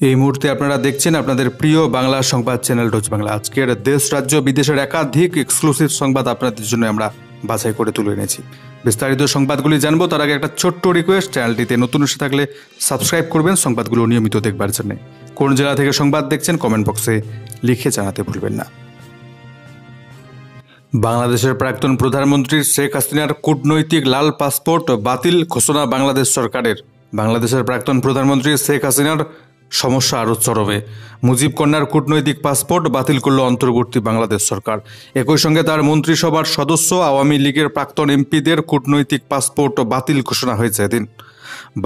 এই মুহূর্তে আপনারা দেখছেন আপনাদের প্রিয় বাংলা সংবাদ চ্যানেল ডচ বাংলা। আজকের দেশ রাজ্য বিদেশের একাধিক এক্সক্লুসিভ সংবাদ আপনাদের জন্য আমরা বাছাই করে তুলে এনেছি। বিস্তারিত সংবাদগুলি জানবো তার আগে একটা ছোট্ট রিকোয়েস্ট, চ্যানেলটিতে নতুন এসে থাকলে সাবস্ক্রাইব করবেন সংবাদগুলো নিয়মিত দেখবার জন্য। কোন জেলা থেকে সংবাদ দেখছেন কমেন্ট বক্সে লিখে জানাতে ভুলবেন না। বাংলাদেশের প্রাক্তন প্রধানমন্ত্রী শেখ হাসিনার কূটনৈতিক লাল পাসপোর্ট বাতিল ঘোষণা বাংলাদেশ সরকারের। বাংলাদেশের প্রাক্তন প্রধানমন্ত্রী শেখ হাসিনার সমস্যা আরও চরমে। মুজিব কন্যার কূটনৈতিক পাসপোর্ট বাতিল করল অন্তর্বর্তী বাংলাদেশ সরকার। একই সঙ্গে তার মন্ত্রিসভার সদস্য আওয়ামী লীগের প্রাক্তন এমপিদের কূটনৈতিক পাসপোর্ট বাতিল ঘোষণা হয়েছে এদিন।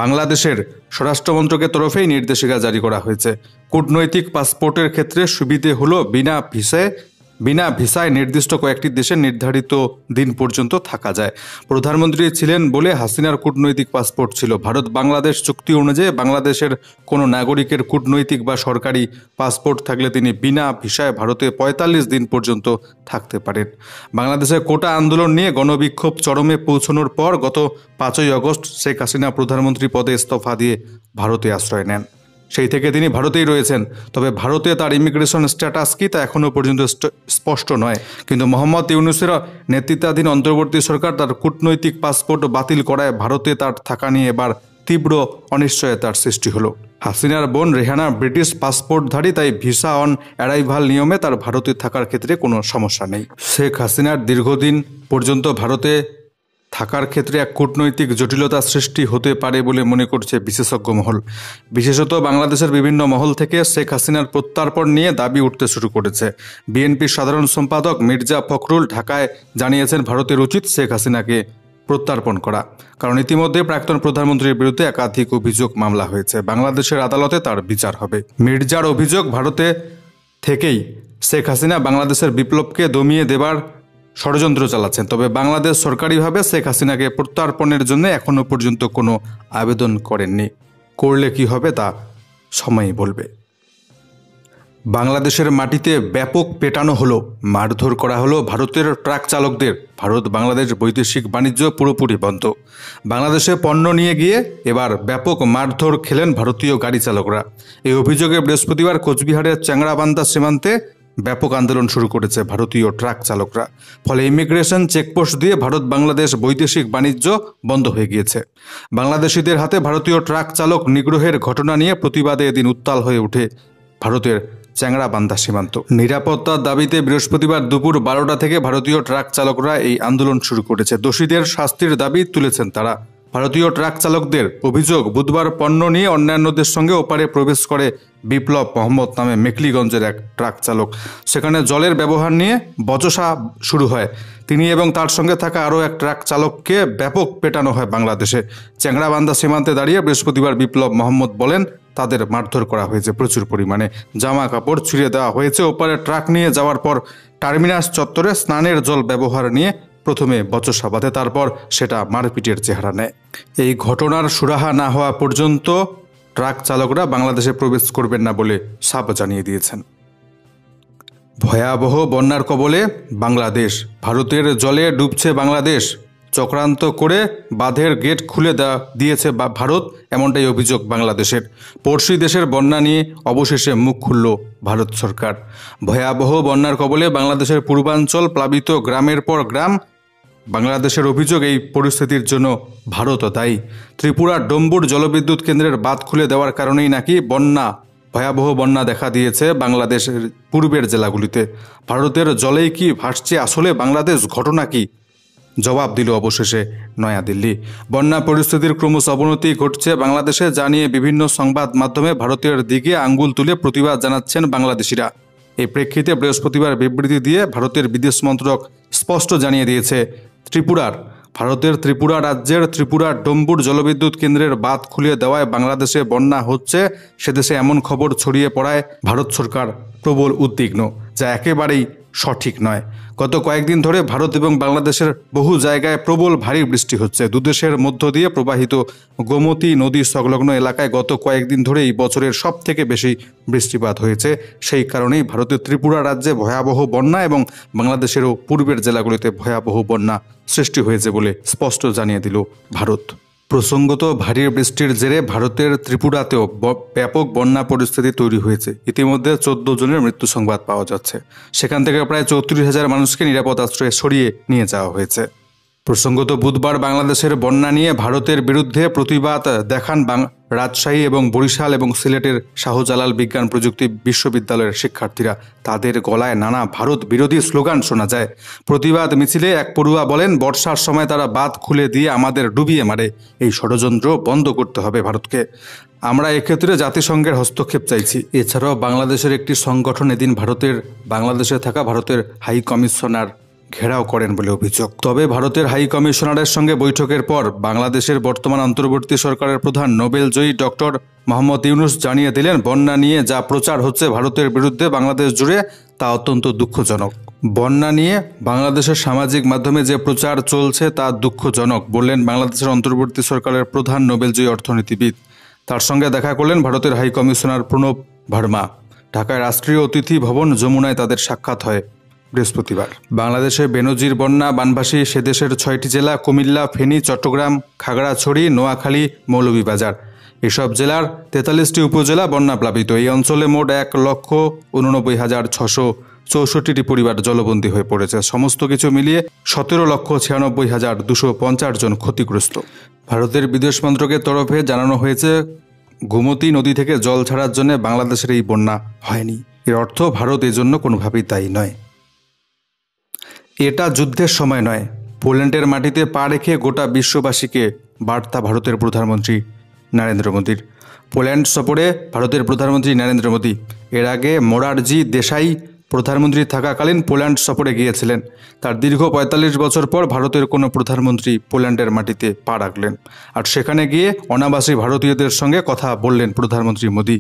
বাংলাদেশের স্বরাষ্ট্র মন্ত্রকের তরফেই নির্দেশিকা জারি করা হয়েছে। কূটনৈতিক পাসপোর্টের ক্ষেত্রে সুবিধে হলো বিনা ভিসায় নির্দিষ্ট কয়েকটি দেশে নির্ধারিত দিন পর্যন্ত থাকা যায়। প্রধানমন্ত্রী ছিলেন বলে হাসিনার কূটনৈতিক পাসপোর্ট ছিল। ভারত বাংলাদেশ চুক্তি অনুযায়ী বাংলাদেশের কোনো নাগরিকের কূটনৈতিক বা সরকারি পাসপোর্ট থাকলে তিনি বিনা ভিসায় ভারতে ৪৫ দিন পর্যন্ত থাকতে পারেন। বাংলাদেশের কোটা আন্দোলন নিয়ে গণবিক্ষোভ চরমে পৌঁছানোর পর গত ৫ই আগস্ট শেখ হাসিনা প্রধানমন্ত্রী পদে ইস্তফা দিয়ে ভারতে আশ্রয় নেন। সেই থেকে তিনি ভারতেই রয়েছেন। তবে ভারতে তার ইমিগ্রেশন স্ট্যাটাস কি তা এখনও পর্যন্ত স্পষ্ট নয়। কিন্তু মোহাম্মদ ইউনূসের নেতৃত্বাধীন অন্তর্বর্তী সরকার তার কূটনৈতিক পাসপোর্ট বাতিল করায় ভারতে তার থাকা নিয়ে এবার তীব্র অনিশ্চয়তার সৃষ্টি হলো। হাসিনার বোন রেহানা ব্রিটিশ পাসপোর্টধারী, তাই ভিসা অন অ্যারাইভাল নিয়মে তার ভারতে থাকার ক্ষেত্রে কোনো সমস্যা নেই। শেখ হাসিনার দীর্ঘদিন পর্যন্ত ভারতে থাকার ক্ষেত্রে এক কূটনৈতিক জটিলতা সৃষ্টি হতে পারে বলে মনে করছে বিশেষজ্ঞ মহল। বিশেষত বাংলাদেশের বিভিন্ন মহল থেকে শেখ হাসিনার প্রত্যার্পণ নিয়ে দাবি উঠতে শুরু করেছে। বিএনপির সাধারণ সম্পাদক মির্জা ফখরুল ঢাকায় জানিয়েছেন ভারতের উচিত শেখ হাসিনাকে প্রত্যার্পণ করা, কারণ ইতিমধ্যে প্রাক্তন প্রধানমন্ত্রীর বিরুদ্ধে একাধিক অভিযোগ মামলা হয়েছে। বাংলাদেশের আদালতে তার বিচার হবে। মির্জার অভিযোগ, ভারতে থেকেই শেখ হাসিনা বাংলাদেশের বিপ্লবকে দমিয়ে দেবার ষড়যন্ত্র চালাচ্ছেন। তবে বাংলাদেশ সরকারিভাবে শেখ হাসিনাকে প্রত্যার্পণের জন্য এখনও পর্যন্ত কোনো আবেদন করেননি। করলে কি হবে তা সময়ই বলবে। বাংলাদেশের মাটিতে ব্যাপক পেটানো হলো, মারধর করা হলো ভারতের ট্রাক চালকদের। ভারত বাংলাদেশ বৈদেশিক বাণিজ্য পুরোপুরি বন্ধ। বাংলাদেশে পণ্য নিয়ে গিয়ে এবার ব্যাপক মারধর খেলেন ভারতীয় গাড়ি চালকরা। এই অভিযোগে বৃহস্পতিবার কোচবিহারের চ্যাংড়াবান্ধা সীমান্তে ব্যাপক আন্দোলন শুরু করেছে ভারতীয় ট্রাক চালকরা। ফলে ইমিগ্রেশন চেকপোস্ট দিয়ে ভারত বাংলাদেশ বৈদেশিক বাণিজ্য বন্ধ হয়ে গিয়েছে। বাংলাদেশিদের হাতে ভারতীয় ট্রাক চালক নিগ্রহের ঘটনা নিয়ে প্রতিবাদে এদিন উত্তাল হয়ে ওঠে ভারতের চ্যাংড়াবান্ধা সীমান্ত। নিরাপত্তার দাবিতে বৃহস্পতিবার দুপুর 12টা থেকে ভারতীয় ট্রাক চালকরা এই আন্দোলন শুরু করেছে। দোষীদের শাস্তির দাবি তুলেছেন তারা। ভারতীয় ট্রাক চালকদের অভিযোগ, বুধবার পণ্য নিয়ে অন্যান্যদের সঙ্গে ওপারে প্রবেশ করে বিপ্লব মোহাম্মদ নামে মেখলিগঞ্জের এক ট্রাক চালক। সেখানে জলের ব্যবহার নিয়ে বচসা শুরু হয়। তিনি এবং তার সঙ্গে থাকা আরও এক ট্রাক চালককে ব্যাপক পেটানো হয় বাংলাদেশে। চ্যাংড়াবান্ধা সীমান্তে দাঁড়িয়ে বৃহস্পতিবার বিপ্লব মোহাম্মদ বলেন তাদের মারধর করা হয়েছে প্রচুর পরিমাণে। জামা কাপড় ছিঁড়ে দেওয়া হয়েছে। ওপারে ট্রাক নিয়ে যাওয়ার পর টার্মিনাস চত্বরে স্নানের জল ব্যবহার নিয়ে প্রথমে বচসা বাঁধে, তারপর সেটা মারপিটের চেহারা নেয়। এই ঘটনার সুরাহা না হওয়া পর্যন্ত ট্রাক চালকরা বাংলাদেশে প্রবেশ করবেন না বলে সাফ জানিয়ে দিয়েছেন। ভয়াবহ বন্যার কবলে বাংলাদেশ। ভারতের জলে ডুবছে বাংলাদেশ। চক্রান্ত করে বাঁধের গেট খুলে দিয়েছে ভারত, এমনটাই অভিযোগ বাংলাদেশের। পড়শি দেশের বন্যা নিয়ে অবশেষে মুখ খুলল ভারত সরকার। ভয়াবহ বন্যার কবলে বাংলাদেশের পূর্বাঞ্চল প্লাবিত, গ্রামের পর গ্রাম। বাংলাদেশের অভিযোগ, এই পরিস্থিতির জন্য ভারতও দায়ী। ত্রিপুরার ডম্বুর জলবিদ্যুৎ কেন্দ্রের বাঁধ খুলে দেওয়ার কারণেই নাকি ভয়াবহ বন্যা দেখা দিয়েছে বাংলাদেশের পূর্বের জেলাগুলিতে। ভারতের জলেই কি ভাসছে আসলে বাংলাদেশ? ঘটনা কি? জবাব দিল অবশেষে নয়াদিল্লি। বন্যা পরিস্থিতির ক্রমশ অবনতি ঘটছে বাংলাদেশে, যা নিয়ে বিভিন্ন সংবাদ মাধ্যমে ভারতের দিকে আঙ্গুল তুলে প্রতিবাদ জানাচ্ছেন বাংলাদেশিরা। এই প্রেক্ষিতে বৃহস্পতিবার বিবৃতি দিয়ে ভারতের বিদেশ মন্ত্রক স্পষ্ট জানিয়ে দিয়েছে, ভারতের ত্রিপুরা রাজ্যের ত্রিপুরার ডম্বুর জলবিদ্যুৎ কেন্দ্রের বাঁধ খুলে দেওয়ায় বাংলাদেশে বন্যা হচ্ছে। সেদেশে এমন খবর ছড়িয়ে পড়ায় ভারত সরকার প্রবল উদ্বিগ্ন, যা একেবারেই সঠিক নয়। গত কয়েকদিন ধরে ভারত এবং বাংলাদেশের বহু জায়গায় প্রবল ভারী বৃষ্টি হচ্ছে। দুদেশের মধ্য দিয়ে প্রবাহিত গোমতী নদী সংলগ্ন এলাকায় গত কয়েকদিন ধরে এই বছরের সব থেকে বেশি বৃষ্টিপাত হয়েছে। সেই কারণেই ভারতের ত্রিপুরা রাজ্যে ভয়াবহ বন্যা এবং বাংলাদেশেরও পূর্বের জেলাগুলিতে ভয়াবহ বন্যা সৃষ্টি হয়েছে বলে স্পষ্ট জানিয়ে দিল ভারত। প্রসঙ্গত ভারী বৃষ্টির জেরে ভারতের ত্রিপুরাতেও ব্যাপক বন্যা পরিস্থিতি তৈরি হয়েছে। ইতিমধ্যে 14 জনের মৃত্যু সংবাদ পাওয়া যাচ্ছে। সেখান থেকে প্রায় 34,000 মানুষকে নিরাপদ আশ্রয়ে সরিয়ে নিয়ে যাওয়া হয়েছে। প্রসঙ্গত বুধবার বাংলাদেশের বন্যা নিয়ে ভারতের বিরুদ্ধে প্রতিবাদ দেখান রাজশাহী এবং বরিশাল এবং সিলেটের শাহজালাল বিজ্ঞান প্রযুক্তি বিশ্ববিদ্যালয়ের শিক্ষার্থীরা। তাদের গলায় নানা ভারত বিরোধী স্লোগান শোনা যায়। প্রতিবাদ মিছিলে এক পড়ুয়া বলেন, বর্ষার সময় তারা বাঁধ খুলে দিয়ে আমাদের ডুবিয়ে মারে। এই ষড়যন্ত্র বন্ধ করতে হবে ভারতকে। আমরা এক্ষেত্রে জাতিসংঘের হস্তক্ষেপ চাইছি। এছাড়াও বাংলাদেশের একটি সংগঠন এদিন বাংলাদেশে থাকা ভারতের হাই কমিশনার ঘেরাও করেন বলে অভিযোগ। তবে ভারতের হাই কমিশনারের সঙ্গে বৈঠকের পর বাংলাদেশের বর্তমান অন্তর্বর্তী সরকারের প্রধান নোবেলজয়ী ডক্টর মোহাম্মদ ইউনূস জানিয়ে দিলেন, বন্যা নিয়ে যা প্রচার হচ্ছে ভারতের বিরুদ্ধে বাংলাদেশ জুড়ে তা অত্যন্ত দুঃখজনক। বন্যা নিয়ে বাংলাদেশের সামাজিক মাধ্যমে যে প্রচার চলছে তা দুঃখজনক বললেন বাংলাদেশের অন্তর্বর্তী সরকারের প্রধান নোবেলজয়ী অর্থনীতিবিদ। তার সঙ্গে দেখা করলেন ভারতের হাই কমিশনার প্রণব ভার্মা। ঢাকায় রাষ্ট্রীয় অতিথি ভবন যমুনায় তাদের সাক্ষাৎ হয় বৃহস্পতিবার। বাংলাদেশে বেনজির বন্যা বানভাসী সেদেশের 6টি জেলা কুমিল্লা, ফেনী, চট্টগ্রাম, খাগড়াছড়ি, নোয়াখালী, মৌলভীবাজার এসব জেলার 43টি উপজেলা বন্যা প্লাবিত। এই অঞ্চলে মোট 1,89,664টি পরিবার জলবন্দী হয়ে পড়েছে। সমস্ত কিছু মিলিয়ে 17,96,250 জন ক্ষতিগ্রস্ত। ভারতের বিদেশ মন্ত্রকের তরফে জানানো হয়েছে, গোমতী নদী থেকে জল ছাড়ার জন্য বাংলাদেশের এই বন্যা হয়নি। এর অর্থ ভারত এজন্য কোনোভাবেই দায়ী নয়। এটা যুদ্ধের সময় নয়, পোল্যান্ডের মাটিতে পা রেখে গোটা বিশ্ববাসীকে বার্তা ভারতের প্রধানমন্ত্রী নরেন্দ্র মোদীর। পোল্যান্ড সফরে ভারতের প্রধানমন্ত্রী নরেন্দ্র মোদী এর আগে মোরারজি দেশাই প্রধানমন্ত্রী থাকাকালীন পোল্যান্ড সফরে গিয়েছিলেন। তার দীর্ঘ 45 বছর পর ভারতের কোনো প্রধানমন্ত্রী পোল্যান্ডের মাটিতে পা রাখলেন, আর সেখানে গিয়ে অনাবাসী ভারতীয়দের সঙ্গে কথা বললেন প্রধানমন্ত্রী মোদী।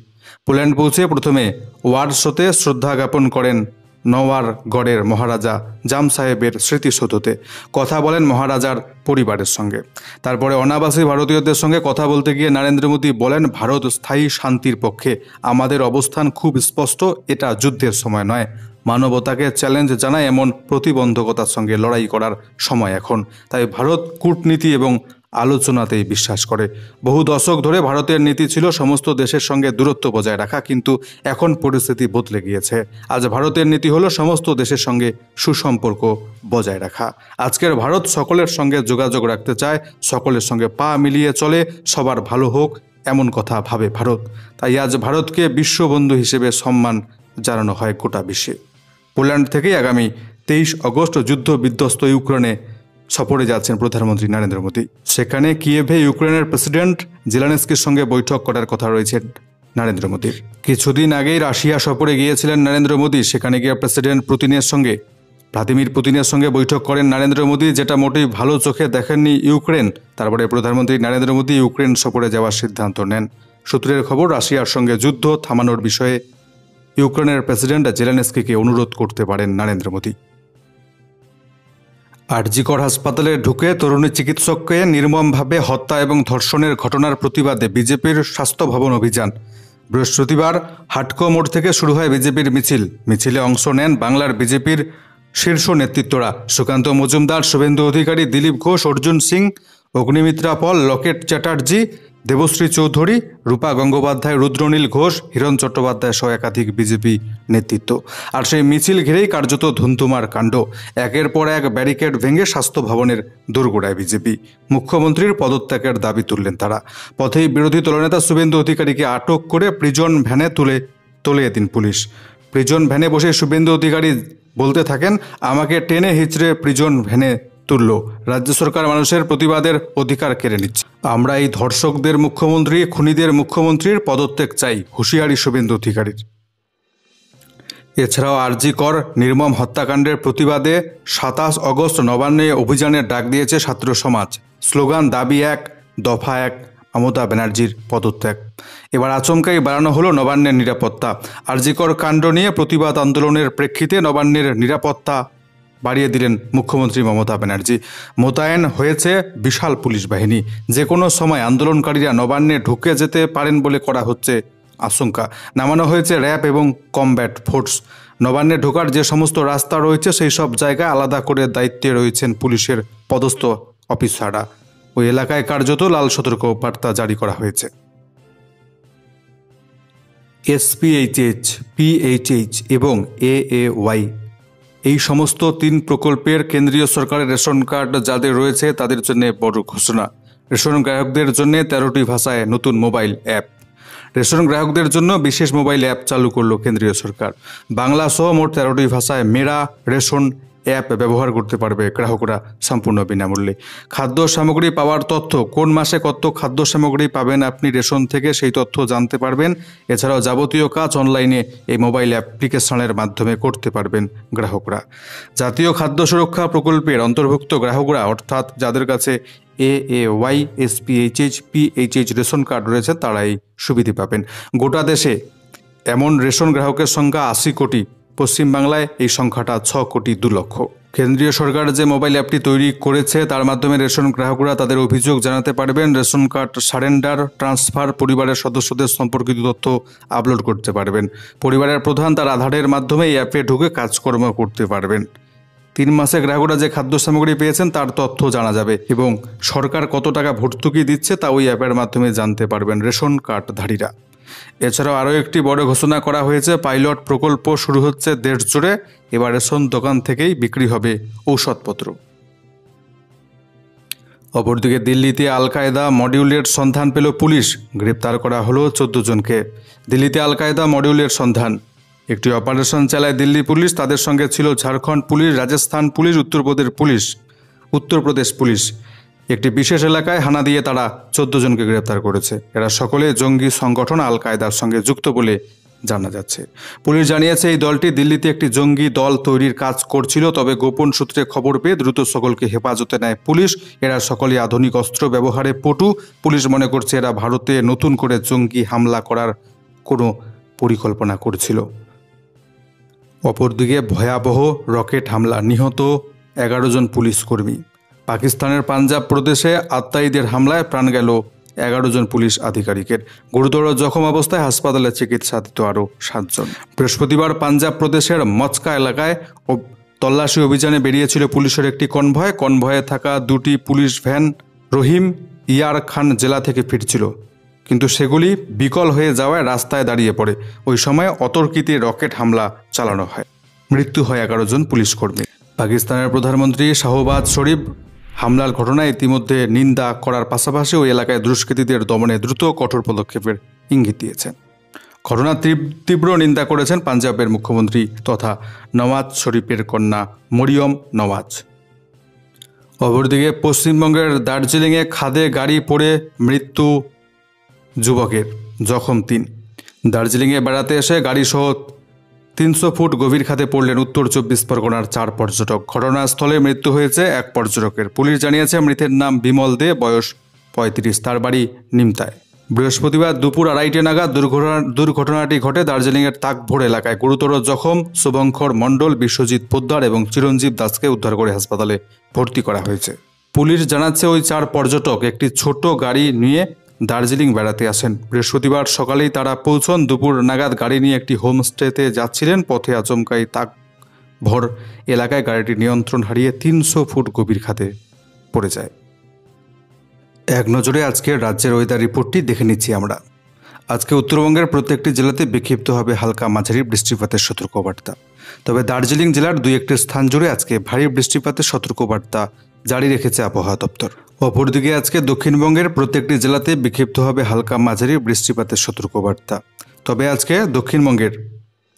পোল্যান্ড পৌঁছে প্রথমে ওয়ারশোতে শ্রদ্ধা জ্ঞাপন করেন নওয়ারগড়ের মহারাজা জাম সাহেবের স্মৃতিসৌধতে। কথা বলেন মহারাজার পরিবারের সঙ্গে। তারপরে অনাবাসী ভারতীয়দের সঙ্গে কথা বলতে গিয়ে নরেন্দ্র মোদী বলেন, ভারত স্থায়ী শান্তির পক্ষে। আমাদের অবস্থান খুব স্পষ্ট, এটা যুদ্ধের সময় নয়। মানবতাকে চ্যালেঞ্জ জানায় এমন প্রতিবন্ধকতার সঙ্গে লড়াই করার সময় এখন। তাই ভারত কূটনীতি এবং আলোচনাতেই বিশ্বাস করে। বহু দশক ধরে ভারতের নীতি ছিল সমস্ত দেশের সঙ্গে দূরত্ব বজায় রাখা, কিন্তু এখন পরিস্থিতি বদলে গিয়েছে। আজ ভারতের নীতি হলো সমস্ত দেশের সঙ্গে সুসম্পর্ক বজায় রাখা। আজকের ভারত সকলের সঙ্গে যোগাযোগ রাখতে চায়, সকলের সঙ্গে পা মিলিয়ে চলে, সবার ভালো হোক এমন কথা ভাবে ভারত। তাই আজ ভারতকে বিশ্ববন্ধু হিসেবে সম্মান জানানো হয় গোটা বিশ্বে। পোল্যান্ড থেকেই আগামী 23 আগস্ট যুদ্ধ বিধ্বস্ত ইউক্রেনে সফরে যাচ্ছেন প্রধানমন্ত্রী নরেন্দ্র মোদী। সেখানে কিয়েভে ইউক্রেনের প্রেসিডেন্ট জেলেনস্কির সঙ্গে বৈঠক করার কথা রয়েছে নরেন্দ্র মোদীর। কিছুদিন আগেই রাশিয়া সফরে গিয়েছিলেন নরেন্দ্র মোদী। সেখানে গিয়ে প্রেসিডেন্ট ভ্লাদিমির পুতিনের সঙ্গে বৈঠক করেন নরেন্দ্র মোদী, যেটা মোটেই ভালো চোখে দেখেননি ইউক্রেন। তারপরে প্রধানমন্ত্রী নরেন্দ্র মোদী ইউক্রেন সফরে যাওয়ার সিদ্ধান্ত নেন। সূত্রের খবর, রাশিয়ার সঙ্গে যুদ্ধ থামানোর বিষয়ে ইউক্রেনের প্রেসিডেন্ট জেলেনস্কিকে অনুরোধ করতে পারেন নরেন্দ্র মোদী। আরজিকর হাসপাতালে ঢুকে তরুণী চিকিৎসককে নির্মমভাবে হত্যা এবং ধর্ষণের ঘটনার প্রতিবাদে বিজেপির স্বাস্থ্য ভবন অভিযান। বৃহস্পতিবার হাটকো মোড় থেকে শুরু হয় বিজেপির মিছিলে অংশ নেন বাংলার বিজেপির শীর্ষ নেতৃত্বরা। সুকান্ত মজুমদার, শুভেন্দু অধিকারী, দিলীপ ঘোষ, অর্জুন সিং, অগ্নিমিত্রা পল, লকেট চ্যাটার্জি, দেবশ্রী চৌধুরী, রূপা গঙ্গোপাধ্যায়, রুদ্রনীল ঘোষ, হিরণ চট্টোপাধ্যায় সহ একাধিক বিজেপি নেতৃত্ব। আর সেই মিছিল ঘিরেই কার্যত ধুন্ধুমার কাণ্ড। একের পর এক ব্যারিকেড ভেঙে স্বাস্থ্য ভবনের দোরগোড়ায় বিজেপি। মুখ্যমন্ত্রীর পদত্যাগের দাবি তুললেন তারা। পথেই বিরোধী দলনেতা শুভেন্দু অধিকারীকে আটক করে প্রিজন ভ্যানে তোলে এদিন পুলিশ। প্রিজন ভ্যানে বসে শুভেন্দু অধিকারী বলতে থাকেন, আমাকে টেনে হিচড়ে প্রিজন ভ্যানে তুলল। রাজ্য সরকার মানুষের প্রতিবাদের অধিকার কেড়ে নিচ্ছে। আমরা এই ধর্ষকদের মুখ্যমন্ত্রী, খুনিদের মুখ্যমন্ত্রীর পদত্যাগ চাই, হুঁশিয়ারি শুভেন্দু অধিকারীর। এছাড়াও আরজিকর নির্মম হত্যাকাণ্ডের প্রতিবাদে 27 আগস্ট নবান্নে অভিযানের ডাক দিয়েছে ছাত্র সমাজ। স্লোগান, দাবি এক, দফা এক, মমতা ব্যানার্জির পদত্যাগ। এবার আচমকাই বাড়ানো হলো নবান্নের নিরাপত্তা। আরজিকর কাণ্ড নিয়ে প্রতিবাদ আন্দোলনের প্রেক্ষিতে নবান্নের নিরাপত্তা বাড়িয়ে দিলেন মুখ্যমন্ত্রী মমতা ব্যানার্জি। মোতায়েন হয়েছে বিশাল পুলিশ বাহিনী। যে কোনো সময় আন্দোলনকারীরা নবান্নে ঢুকে যেতে পারেন বলে করা হচ্ছে আশঙ্কা। নামানো হয়েছে র্যাব এবং কমব্যাট ফোর্স। নবান্নে ঢোকার যে সমস্ত রাস্তা রয়েছে সেই সব জায়গায় আলাদা করে দায়িত্বে রয়েছেন পুলিশের পদস্থ অফিসাররা। ওই এলাকায় কার্যত লাল সতর্ক বার্তা জারি করা হয়েছে। SPHH, PHH এবং AAY এই সমস্ত 3 প্রকল্পের কেন্দ্রীয় সরকারের রেশন কার্ড যাদের রয়েছে তাদের জন্য বড় ঘোষণা। রেশন গ্রাহকদের জন্য 13টি ভাষায় নতুন মোবাইল অ্যাপ। রেশন গ্রাহকদের জন্য বিশেষ মোবাইল অ্যাপ চালু করল কেন্দ্রীয় সরকার। বাংলা সহ মোট 13টি ভাষায় মেরা রেশন অ্যাপ ব্যবহার করতে পারবে গ্রাহকরা সম্পূর্ণ বিনামূল্যে। খাদ্য সামগ্রী পাওয়ার তথ্য, কোন মাসে কত খাদ্য সামগ্রী পাবেন আপনি রেশন থেকে সেই তথ্য জানতে পারবেন। এছাড়াও যাবতীয় কাজ অনলাইনে এই মোবাইল অ্যাপ্লিকেশনের মাধ্যমে করতে পারবেন গ্রাহকরা। জাতীয় খাদ্য সুরক্ষা প্রকল্পের অন্তর্ভুক্ত গ্রাহকরা অর্থাৎ যাদের কাছে AAY, SPHH, PHH ration card রয়েছে তারা এই সুবিধা পাবেন। গোটা দেশে এমন রেশন গ্রাহকের সংখ্যা 80 কোটি। পশ্চিমবাংলায় এই সংখ্যাটা 6 কোটি 2 লক্ষ। কেন্দ্রীয় সরকার যে মোবাইল অ্যাপটি তৈরি করেছে তার মাধ্যমে রেশন গ্রাহকরা তাদের অভিযোগ জানাতে পারবেন। রেশন কার্ড সারেন্ডার, ট্রান্সফার, পরিবারের সদস্যদের সম্পর্কিত তথ্য আপলোড করতে পারবেন। পরিবারের প্রধান তার আধারের মাধ্যমে এই অ্যাপে ঢুকে কাজকর্ম করতে পারবেন। 3 মাসে গ্রাহকরা যে খাদ্য সামগ্রী পেয়েছেন তার তথ্য জানা যাবে এবং সরকার কত টাকা ভর্তুকি দিচ্ছে তা ওই অ্যাপের মাধ্যমে জানতে পারবেন রেশন কার্ডধারীরা। এছাড়াও আরও একটি বড় ঘোষণা করা হয়েছে। পাইলট প্রকল্প শুরু হচ্ছে দেশ জুড়ে। এবার রেশন দোকান থেকেই বিক্রি হবে ঔষধপত্র। অপরদিকে দিল্লিতে আল কায়দা মডিউলের সন্ধান পেল পুলিশ। গ্রেপ্তার করা হলো 14 জনকে। দিল্লিতে আল কায়দা মডিউলের সন্ধান একটি অপারেশন চালায় দিল্লি পুলিশ। তাদের সঙ্গে ছিল Jharkhand police, Rajasthan police, Uttar Pradesh police. একটি বিশেষ এলাকায় হানা দিয়ে তারা 14 জনকে গ্রেপ্তার করেছে। এরা সকলে জঙ্গি সংগঠন আল কায়দার সঙ্গে যুক্ত বলে জানা যাচ্ছে। পুলিশ জানিয়েছে এই দলটি দিল্লিতে একটি জঙ্গি দল তৈরির কাজ করছিল। তবে গোপন সূত্রে খবর পেয়ে দ্রুত সকলকে হেফাজতে নেয় পুলিশ। এরা সকলে আধুনিক অস্ত্র ব্যবহারে পটু। পুলিশ মনে করছে এরা ভারতে নতুন করে জঙ্গি হামলা করার কোনো পরিকল্পনা করছিল। অপরদিকে ভয়াবহ রকেট হামলা, নিহত 11 জন পুলিশ কর্মী। পাকিস্তানের পাঞ্জাব প্রদেশে আত্তায়ীদের হামলায় প্রাণ গেল 11 জন পুলিশ আধিকারিকের। গুরুতর জখম অবস্থায় হাসপাতালে চিকিৎসাধীন আরও 7 জন। বৃহস্পতিবার পাঞ্জাব প্রদেশের মচকা এলাকায় তল্লাশি অভিযানে বেরিয়েছিল পুলিশের একটি কনভয়। কনভয়ে থাকা 2টি পুলিশ ভ্যান রহিম ইয়ার খান জেলা থেকে ফিরছিল, কিন্তু সেগুলি বিকল হয়ে যাওয়ায় রাস্তায় দাঁড়িয়ে পড়ে। ওই সময় অতর্কিতে রকেট হামলা চালানো হয়। মৃত্যু হয় 11 জন পুলিশ কর্মী। পাকিস্তানের প্রধানমন্ত্রী শাহবাজ শরীফ হামলার ঘটনায় ইতিমধ্যে নিন্দা করার পাশাপাশি ওই এলাকায় দুষ্কৃতীদের দমনে দ্রুত কঠোর পদক্ষেপের ইঙ্গিত দিয়েছেন। ঘটনার তীব্র নিন্দা করেছেন পাঞ্জাবের মুখ্যমন্ত্রী তথা নওয়াজ শরীফের কন্যা মরিয়ম নওয়াজ। অপরদিকে পশ্চিমবঙ্গের দার্জিলিংয়ে খাদে গাড়ি পড়ে মৃত্যু যুবকের, জখম 3। দার্জিলিংয়ে বেড়াতে এসে গাড়িসহ 300 ফুট গভীর খাদে পড়লেন উত্তর 24 পরগনার 4 পর্যটক। ঘটনাস্থলে মৃত্যু হয়েছে 1 পর্যটকের। পুলিশ জানিয়েছে মৃতের নাম বিমল দে, বয়স 35, তার বাড়ি নিমতায়। বৃহস্পতিবার দুপুর 2:30 নাগাদ দুর্ঘটনাটি ঘটে দার্জিলিংয়ের তাকভোর এলাকায়। গুরুতর জখম শুভঙ্কর মণ্ডল, বিশ্বজিৎ পোদ্দার এবং চিরঞ্জীব দাসকে উদ্ধার করে হাসপাতালে ভর্তি করা হয়েছে। পুলিশ জানাচ্ছে ওই 4 পর্যটক একটি ছোট গাড়ি নিয়ে দার্জিলিং বেড়াতে আসেন। বৃহস্পতিবার সকালেই তারা পৌঁছন। দুপুর নাগাদ গাড়ি নিয়ে একটি হোমস্টেতে যাচ্ছিলেন। পথে আচমকাই তাকভর এলাকায় গাড়িটি নিয়ন্ত্রণ হারিয়ে 300 ফুট গভীর খাদে পড়ে যায়। এক নজরে আজকের রাজ্যের ওয়েদার রিপোর্টটি দেখে নিচ্ছি আমরা। আজকে উত্তরবঙ্গের প্রত্যেকটি জেলাতে বিক্ষিপ্ত হবে হালকা মাঝারি বৃষ্টিপাতের সতর্কবার্তা। তবে দার্জিলিং জেলার 2-1টি স্থান জুড়ে আজকে ভারী বৃষ্টিপাতের সতর্কবার্তা জারি রেখেছে আবহাওয়া দপ্তর। অপরদিকে আজকে দক্ষিণবঙ্গের প্রত্যেকটি জেলাতে বিক্ষিপ্ত হবে হালকা মাঝারি বৃষ্টিপাতের সতর্কবার্তা। তবে আজকে দক্ষিণবঙ্গের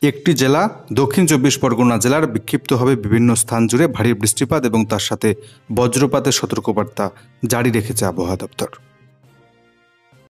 একটি জেলা দক্ষিণ 24 পরগনা জেলার বিক্ষিপ্ত হবে বিভিন্ন স্থান জুড়ে ভারী বৃষ্টিপাত এবং তার সাথে বজ্রপাতের সতর্কবার্তা জারি রেখেছে আবহাওয়া দপ্তর।